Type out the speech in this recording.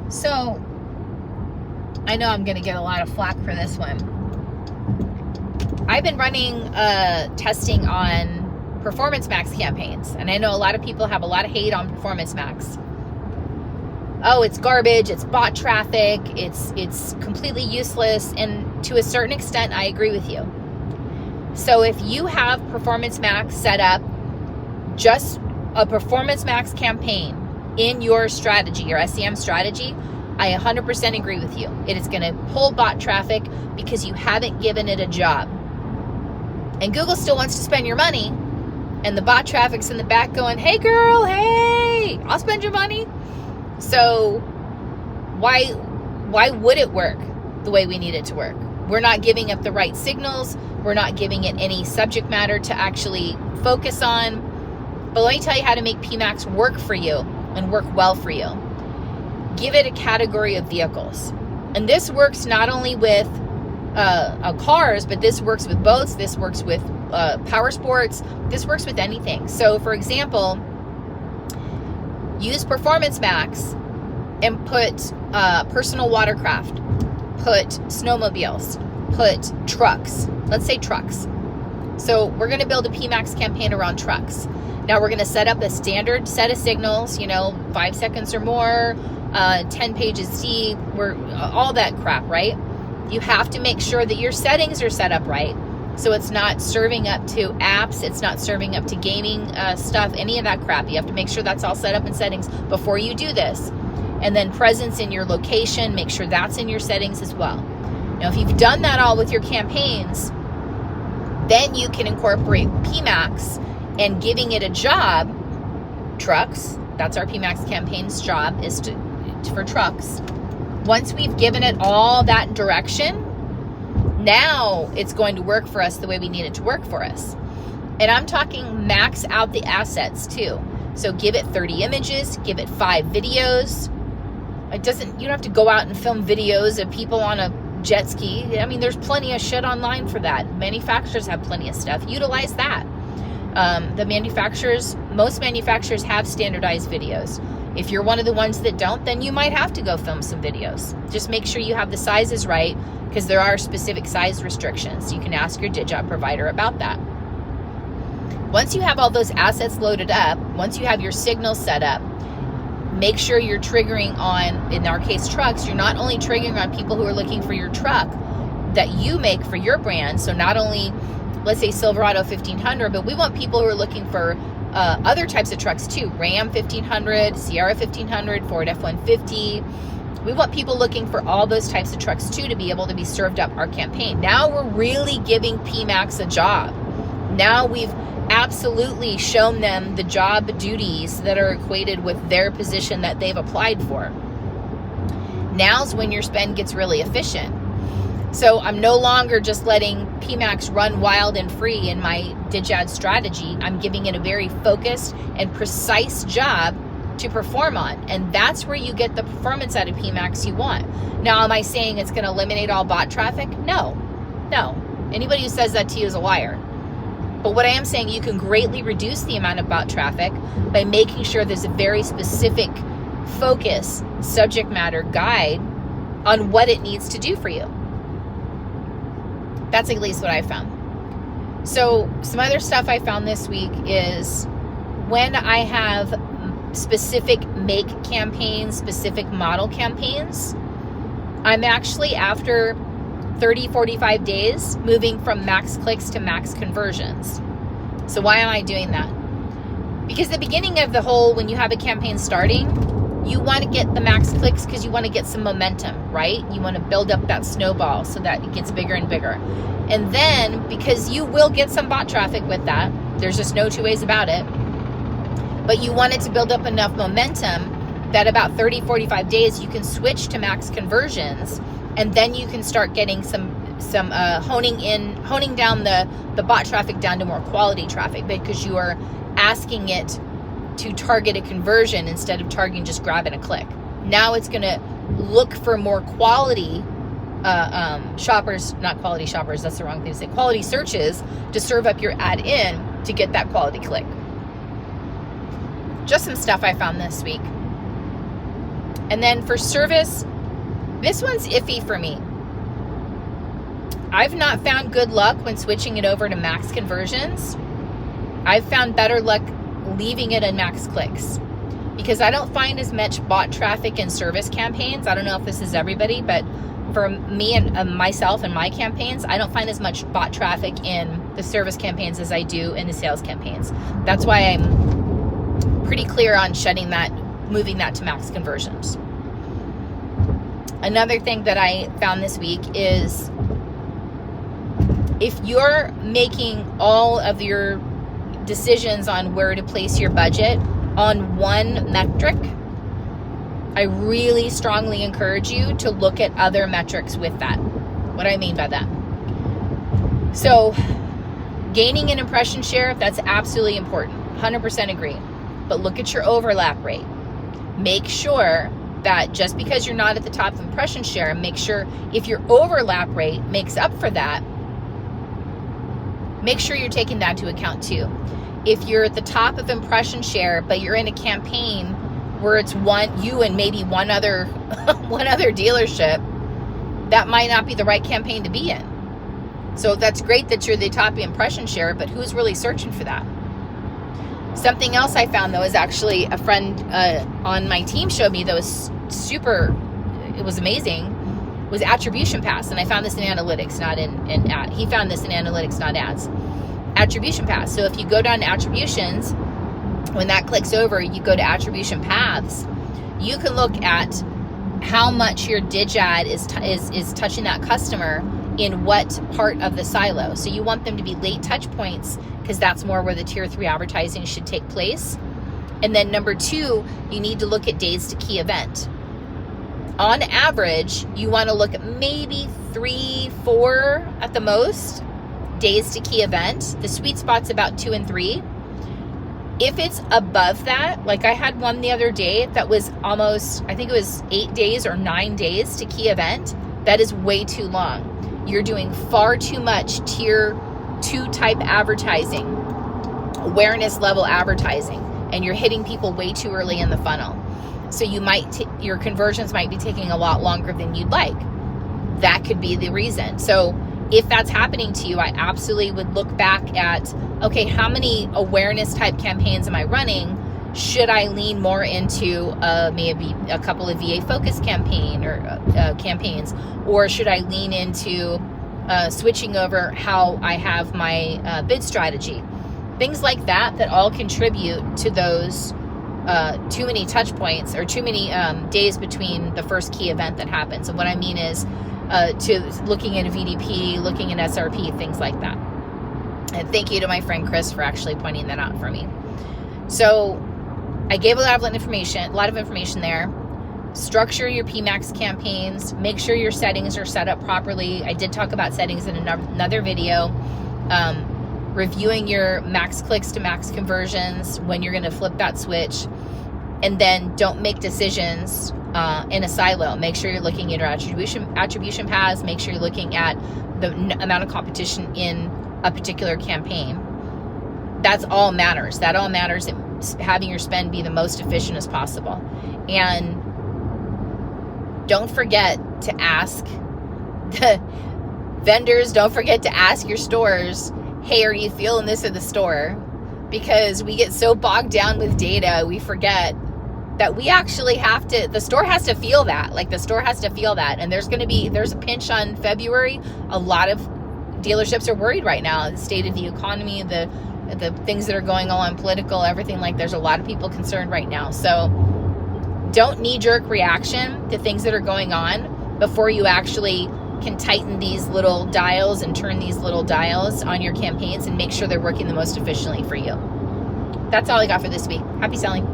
So, I know I'm going to get a lot of flack for this one. I've been running testing on Performance Max campaigns, and I know a lot of people have a lot of hate on Performance Max. Oh, it's garbage, it's bot traffic, it's completely useless, and to a certain extent, I agree with you. So if you have Performance Max set up, just a Performance Max campaign in your strategy, your SEM strategy, I 100% agree with you. It is going to pull bot traffic because you haven't given it a job. And Google still wants to spend your money, and the bot traffic's in the back going, hey girl, hey, I'll spend your money. So why would it work the way we need it to work? We're not giving it the right signals. We're not giving it any subject matter to actually focus on. But let me tell you how to make PMax work for you and work well for you. Give it a category of vehicles. And this works not only with cars, but this works with boats. This works with power sports. This works with anything. So for example, use Performance Max and put personal watercraft, put snowmobiles, put trucks. Let's say trucks. So we're going to build a PMax campaign around trucks. Now we're going to set up a standard set of signals, 5 seconds or more, 10 pages deep, all that crap, right? You have to make sure that your settings are set up right. So it's not serving up to apps, it's not serving up to gaming stuff, any of that crap. You have to make sure that's all set up in settings before you do this. And then presence in your location, make sure that's in your settings as well. Now, if you've done that all with your campaigns, then you can incorporate PMax and giving it a job. Trucks, that's our PMax campaign's job, is for trucks. Once we've given it all that direction, now it's going to work for us the way we need it to work for us. And I'm talking max out the assets too. So give it 30 images, give it 5 videos. You don't have to go out and film videos of people on a jet ski. I mean, there's plenty of shit online for that. Manufacturers have plenty of stuff. Utilize that. Most manufacturers have standardized videos. If you're one of the ones that don't, then you might have to go film some videos. Just make sure you have the sizes right, because there are specific size restrictions. You can ask your DigJob provider about that. Once you have all those assets loaded up, once you have your signals set up, make sure you're triggering on, in our case, trucks. You're not only triggering on people who are looking for your truck that you make for your brand. So not only, let's say Silverado 1500, but we want people who are looking for other types of trucks too. Ram 1500, Sierra 1500, Ford F-150. We want people looking for all those types of trucks too to be able to be served up our campaign. Now we're really giving PMax a job. Now we've absolutely shown them the job duties that are equated with their position that they've applied for. Now's when your spend gets really efficient. So I'm no longer just letting PMax run wild and free in my DigAd strategy. I'm giving it a very focused and precise job to perform on. And that's where you get the performance out of PMax you want. Now, am I saying it's going to eliminate all bot traffic? No. Anybody who says that to you is a liar. But what I am saying, you can greatly reduce the amount of bot traffic by making sure there's a very specific focus, subject matter guide on what it needs to do for you. That's at least what I found. So some other stuff I found this week is when I have specific make campaigns, specific model campaigns, I'm actually after 30, 45 days moving from max clicks to max conversions. So why am I doing that? Because the beginning of the whole, when you have a campaign starting, you want to get the max clicks because you want to get some momentum, right? You want to build up that snowball so that it gets bigger and bigger. And then, because you will get some bot traffic with that, there's just no two ways about it, but you want it to build up enough momentum that about 30, 45 days, you can switch to max conversions, and then you can start getting some honing down the bot traffic down to more quality traffic, because you are asking it to target a conversion instead of targeting just grabbing a click. Now it's going to look for more quality shoppers, not quality shoppers, that's the wrong thing to say, quality searches to serve up your ad in to get that quality click. Just some stuff I found this week. And then for service, this one's iffy for me. I've not found good luck when switching it over to max conversions. I've found better luck leaving it in max clicks because I don't find as much bot traffic in service campaigns. I don't know if this is everybody, but for me and myself and my campaigns, I don't find as much bot traffic in the service campaigns as I do in the sales campaigns. That's why I'm pretty clear on shutting that, moving that to max conversions. Another thing that I found this week is if you're making all of your decisions on where to place your budget on one metric, I really strongly encourage you to look at other metrics with that. What do I mean by that? So, gaining an impression share, that's absolutely important. 100% agree. But look at your overlap rate. Make sure that just because you're not at the top of impression share, make sure if your overlap rate makes up for that, make sure you're taking that into account too. If you're at the top of impression share, but you're in a campaign where it's you and maybe one other dealership, that might not be the right campaign to be in. So that's great that you're the top impression share, but who's really searching for that? Something else I found though is actually a friend on my team showed me that was it was amazing, was Attribution Pass. And I found this in analytics, not in ad. He found this in analytics, not ads. Attribution Pass. So if you go down to attributions, when that clicks over, you go to attribution paths, you can look at how much your DigAd is touching that customer in what part of the silo. So you want them to be late touch points because that's more where the tier 3 advertising should take place. And then number 2, you need to look at days to key event. On average, you want to look at maybe 3-4 at the most days to key event. The sweet spot's about 2 and 3. If it's above that, like I had one the other day that was almost, I think it was 8 days or 9 days to key event, that is way too long. You're doing far too much tier 2 type advertising, awareness level advertising, and you're hitting people way too early in the funnel. So your conversions might be taking a lot longer than you'd like. That could be the reason. So if that's happening to you, I absolutely would look back at, okay, how many awareness type campaigns am I running? Should I lean more into maybe a couple of VA focus campaigns, or should I lean into switching over how I have my bid strategy? Things like that all contribute to those too many touch points or too many days between the first key event that happens. And what I mean is to looking at a VDP, looking at SRP, things like that. And thank you to my friend Chris for actually pointing that out for me. So I gave a lot of information there. Structure your PMAX campaigns. Make sure your settings are set up properly. I did talk about settings in another video. Reviewing your max clicks to max conversions when you're going to flip that switch. And then don't make decisions in a silo. Make sure you're looking at your attribution paths. Make sure you're looking at the amount of competition in a particular campaign. That's all matters. That all matters in having your spend be the most efficient as possible. And don't forget to ask the vendors, don't forget to ask your stores, hey, are you feeling this in the store? Because we get so bogged down with data, we forget that we actually have to, the store has to feel that. Like the store has to feel that. And there's a pinch on February. A lot of dealerships are worried right now. The state of the economy, the things that are going on political, everything, like there's a lot of people concerned right now. So don't knee-jerk reaction to things that are going on before you actually can tighten these little dials and turn these little dials on your campaigns and make sure they're working the most efficiently for you. That's all I got for this week. Happy selling.